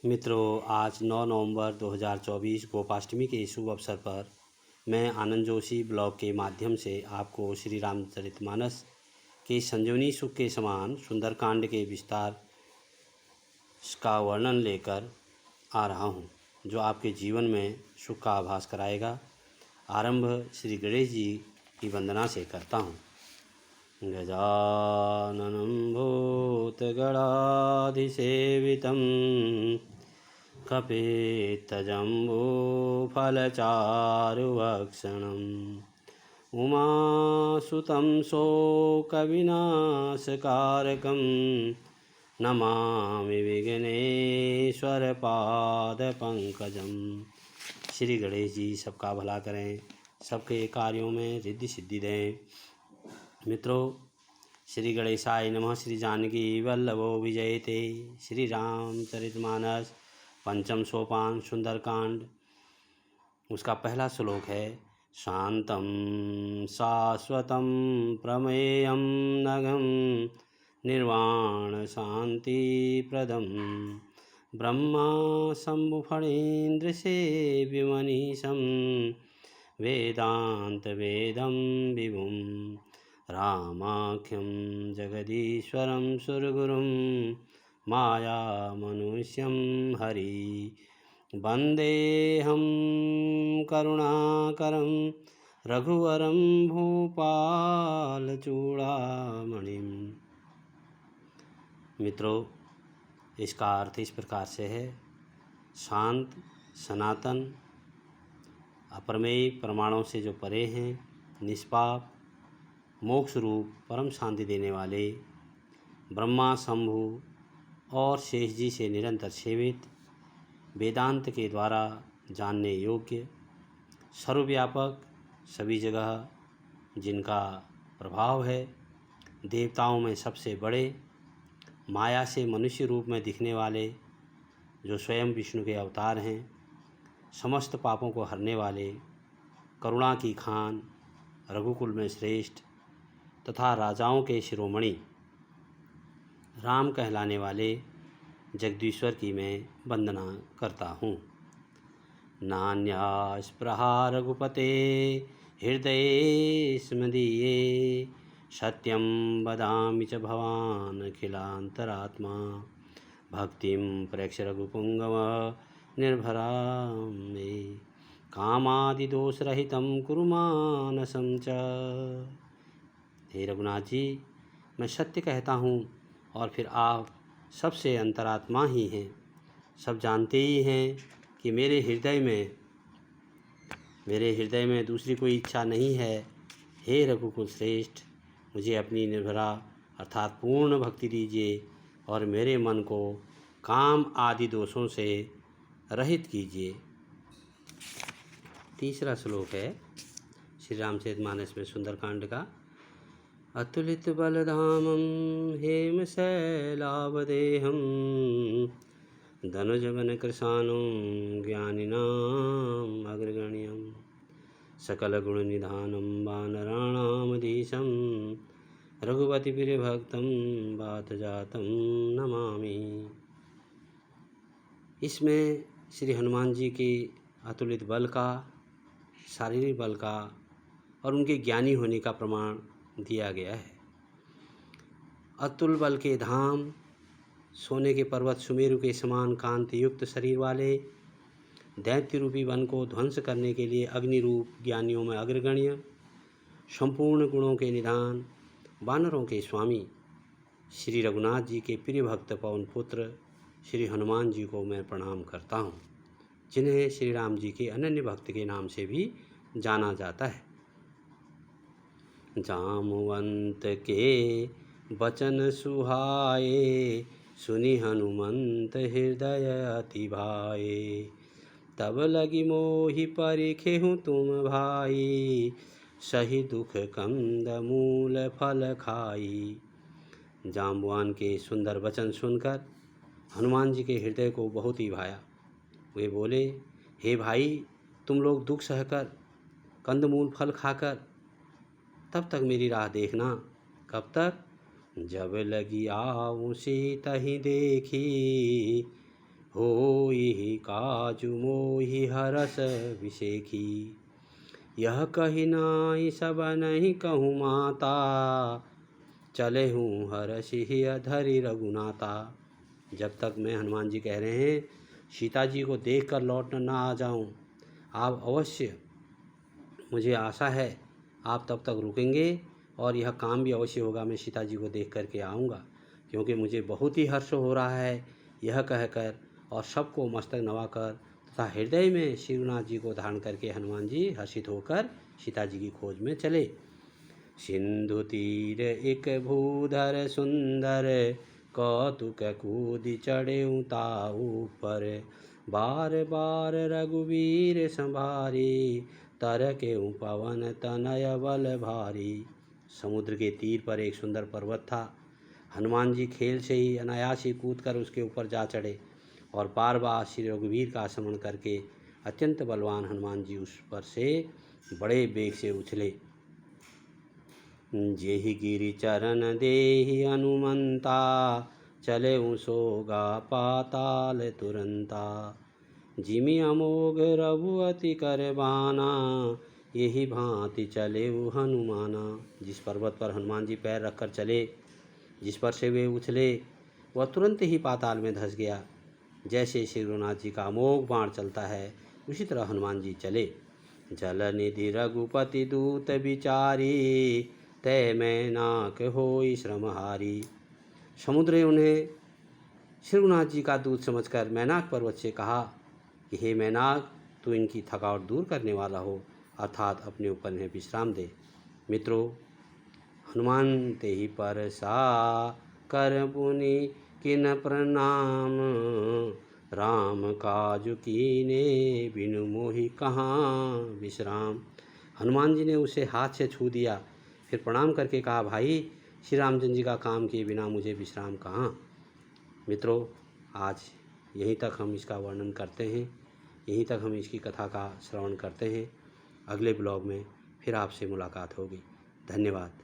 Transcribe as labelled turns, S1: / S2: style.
S1: मित्रों, आज 9 नवंबर 2024 गोपाष्टमी के शुभ अवसर पर मैं आनंद जोशी ब्लॉग के माध्यम से आपको श्री रामचरितमानस के संजीवनी सुख के समान सुंदरकांड के विस्तार का वर्णन लेकर आ रहा हूँ, जो आपके जीवन में सुख का आभास कराएगा। आरंभ श्री गणेश जी की वंदना से करता हूँ। गजाननं भूतगणाधिसेवितं कपित्थजम्बूफलचारुभक्षणम् उमासुतं शोकविनाशकारकं नमामि विघ्नेश्वरपादपङ्कजं। श्री गणेश जी सबका भला करें, सबके कार्यों में रिद्धि सिद्धि दें। मित्रों, श्री गणेशाय नमः। श्री जानकी वल्लभो विजयते। श्री रामचरितमानस पंचम सोपान सुंदरकांड। उसका पहला श्लोक है, शांतं शाश्वतं प्रमेयं नघं निर्वाण शांतिप्रदं ब्रह्मा शंभुफणीन्द्र सेव्यमनीशं वेदांत वेदं विभुं रामाख्यं जगदीश्वरं सुरगुरुं मायामनुष्यं हरि वन्देऽहं करुणाकरं रघुवरं भूपालचूड़ामणिं। मित्रों, इसका अर्थ इस प्रकार से है, शांत, सनातन, अप्रमेय, प्रमाणों से जो परे हैं, निष्पाप, मोक्ष रूप परम शांति देने वाले, ब्रह्मा, शंभु और शेष जी से निरंतर सेवित, वेदांत के द्वारा जानने योग्य, सर्वव्यापक, सभी जगह जिनका प्रभाव है, देवताओं में सबसे बड़े, माया से मनुष्य रूप में दिखने वाले, जो स्वयं विष्णु के अवतार हैं, समस्त पापों को हरने वाले, करुणा की खान, रघुकुल में श्रेष्ठ तथा राजाओं के शिरोमणि राम कहलाने वाले जगदीश्वर की मैं वंदना करता हूँ। नान्या स्पृहा रघुपते हृदये स्मदीये सत्यं वदामि च भवान् अखिलान्तरात्मा भक्तिं प्रेक्ष्य रघुपुंगव निर्भरां मे कामादिदोषरहितं कुरु मानसं च। हे रघुनाथ जी, मैं सत्य कहता हूँ और फिर आप सबसे अंतरात्मा ही हैं। सब जानते ही हैं कि मेरे हृदय में दूसरी कोई इच्छा नहीं है। हे रघुकुल श्रेष्ठ, मुझे अपनी निर्भरा अर्थात पूर्ण भक्ति दीजिए और मेरे मन को काम आदि दोषों से रहित कीजिए। तीसरा श्लोक है श्री रामचरितमानस में सुंदरकांड का। अतुलित बलधामं हेमशैलावदेहं धनुजवनकृशानं ज्ञानिनाम् अग्रगण्यं सकलगुणनिधानं वानराणामधीशं रघुपतिप्रियभक्तं वातजातं नमामि। इसमें श्री हनुमान जी के अतुलित बल का, शारीरिक बल का और उनके ज्ञानी होने का प्रमाण दिया गया है। अतुल बल के धाम, सोने के पर्वत सुमेरु के समान कांति युक्त शरीर वाले, दैत्य रूपी वन को ध्वंस करने के लिए अग्नि रूप ज्ञानियों में अग्रगण्य, संपूर्ण गुणों के निधान, वानरों के स्वामी श्री रघुनाथ जी के प्रिय भक्त पवन पुत्र श्री हनुमान जी को मैं प्रणाम करता हूँ, जिन्हें श्री राम जी के अनन्य भक्त के नाम से भी जाना जाता है। जामवंत के बचन सुहाए सुनि हनुमंत हृदय अति भाए तब लगी मोहि परिखेहु तुम भाई सही दुख कंद मूल फल खाई। जाम्बवान के सुंदर वचन सुनकर हनुमान जी के हृदय को बहुत ही भाया। वे बोले, हे भाई, तुम लोग दुख सहकर, कंदमूल फल खाकर तब तक मेरी राह देखना। कब तक? जब लगी आऊँ सीता ही देखी होई काजु मोहि हरस विषेखी। यह कही नाई सब नहीं कहूँ माता, चले हूँ हरषि अधरि रघुनाथा। जब तक मैं, हनुमान जी कह रहे हैं, सीता जी को देखकर लौट ना आ जाऊं, आप अवश्य, मुझे आशा है आप तब तक रुकेंगे और यह काम भी अवश्य होगा। मैं सीता जी को देख करके आऊँगा, क्योंकि मुझे बहुत ही हर्ष हो रहा है। यह कहकर और सबको मस्तक नवाकर तथा हृदय में श्री रघुनाथ जी को धारण करके हनुमान जी हर्षित होकर सीता जी की खोज में चले। सिंधु तीर एक भूधर सुंदर, कौतुक कूदि चढ़े ताऊ पर। बार बार रघुवीर संभारी, तरके पवन तनय बल भारी। समुद्र के तीर पर एक सुंदर पर्वत था। हनुमान जी खेल से ही अनायास ही कूद कर उसके ऊपर जा चढ़े और बार बार श्री रघुवीर का स्मरण करके अत्यंत बलवान हनुमान जी उस पर से बड़े वेग से उछले। जेहि गिरि चरण देहि हनुमंता, चले सोगा पाताल तुरंता। जिमि अमोघ रघुअति कर बाना, यही भांति चले हनुमाना। जिस पर्वत पर हनुमान जी पैर रखकर चले, जिस पर से वे उछले, वह तुरंत ही पाताल में धंस गया। जैसे श्री रघुनाथ जी का अमोघ बाण चलता है, उसी तरह हनुमान जी चले। जल निधि रघुपति दूत विचारी, तय मैनाक होई श्रमहारी। समुद्र ने उन्हें श्री रघुनाथ जी का दूत समझकर मैनाक पर्वत से कहा कि हे मैनाक, तू इनकी थकावट दूर करने वाला हो, अर्थात अपने ऊपर इन्हें विश्राम दे। मित्रों, हनुमान ते ही परसा कर पुनि किन प्रणाम, राम काजु कीने बिनु मोहि कहाँ विश्राम। हनुमान जी ने उसे हाथ से छू दिया, फिर प्रणाम करके कहा, भाई श्री रामचंद्र जी का काम किए बिना मुझे विश्राम कहाँ। मित्रों, आज यहीं तक हम इसका वर्णन करते हैं, यहीं तक हम इसकी कथा का श्रवण करते हैं। अगले ब्लॉग में फिर आपसे मुलाकात होगी। धन्यवाद।